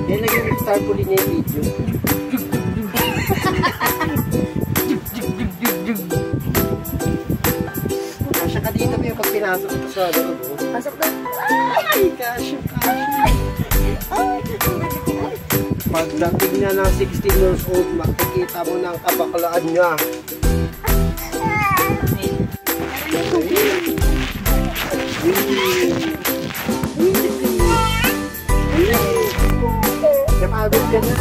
Yan lang yung tarpaulin niya yung video. Kasya ka dito yung pag pinasok ito sa ano. Pasok na. Ay, kasya. Pagdating niya ng 16 years old, makikita mo ng kabaklaan niya. Napagod ka na.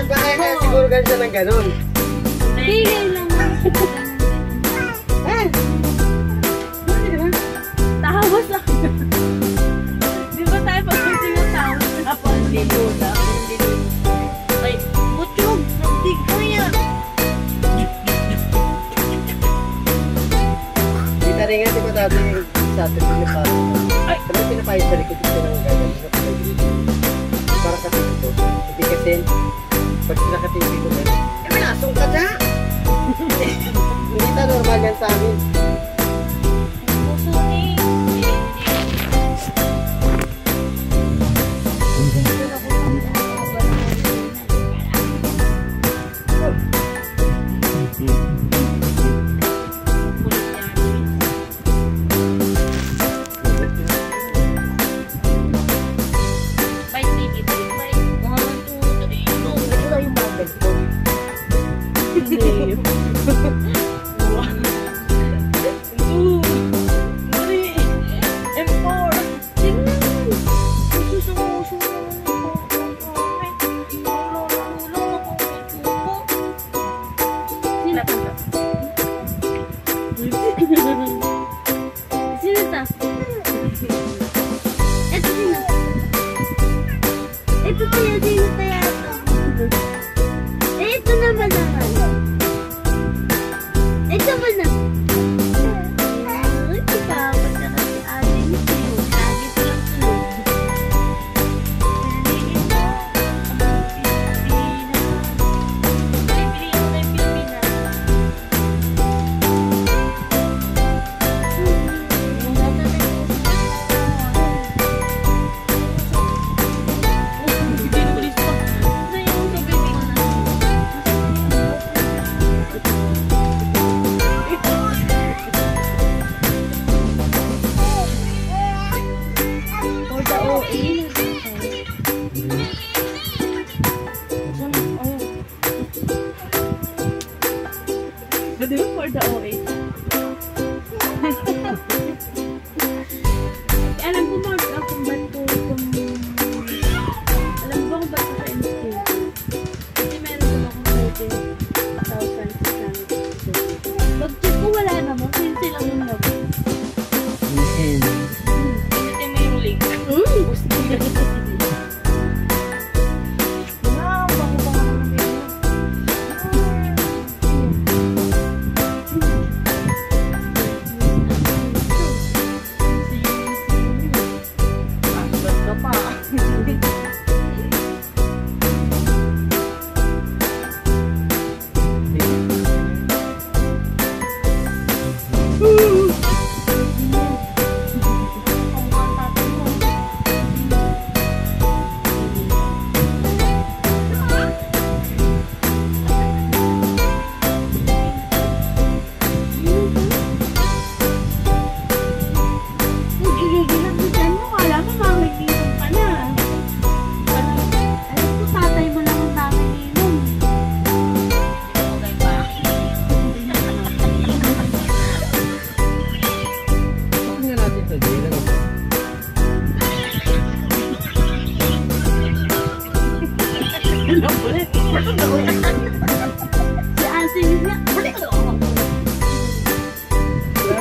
Kaya siguro ganun siya ng ganun. Tigil lang. Tawas lang. Di ba tayo pag sinatawas na po ang lilo na? Ay, putyog! Nagdig ko yan! Kita rin nga, di ba dati sa atin pinapayos? Ay! Kami pinapayos sa likod ito ng ganun. Para kasi ito. Hindi kasi, pag sinakatingin ko na, may nasong ka dyan! Hindi na normal yan sa amin. For the OA. Alam ko ba kung ba't ko alam ko kung ba't ko sa NSK. Kasi meron ko akong 13,600. Pag-check ko wala naman. Kasi lang yung labo. Pinutin mo yung link.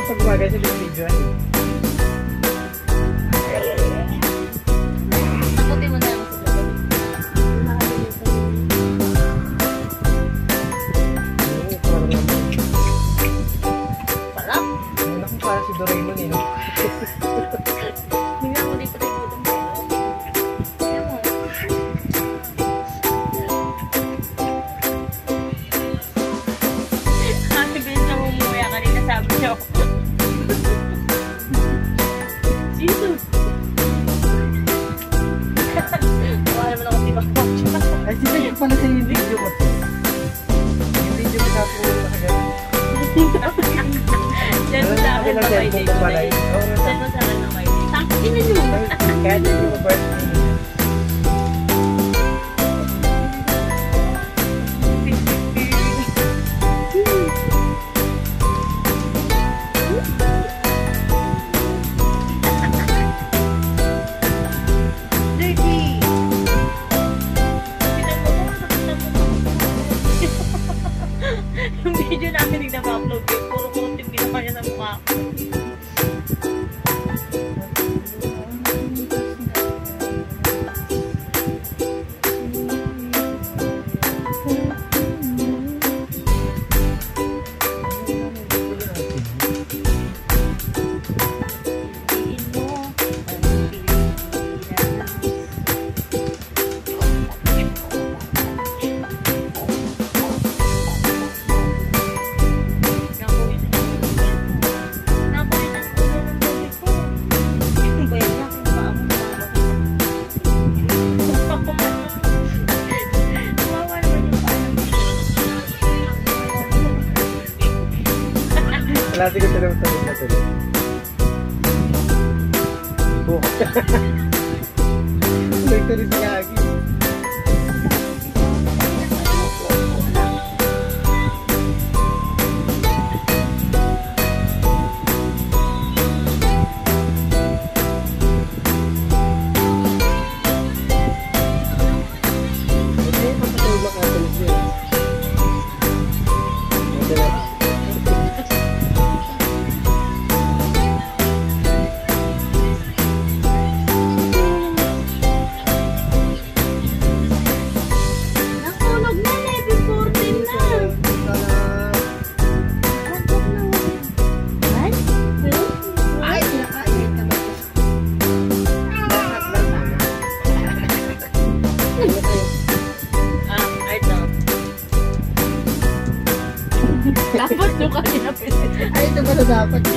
Pagwagay sa video ay. Takutin mo na ako sa gabi. Parang? Wala kong para si Doraemon eh, no? Tingnan mo dito rin dito. pala sa yung video mo. Yung video mo tapos nakagat. Diyan mo sa akin na may day ko na yun. Diyan mo sa akin na may day. Tangkin na yun. Kaya din yung birthday. Yung video namin hindi na-upload yun. Puro yung ginawa niya sa mukha ko. Lati ko talagang sabi na tuloy. Nagtuloy si Agi. Dapat yung kanina pinag- Ay, ito pala dapat.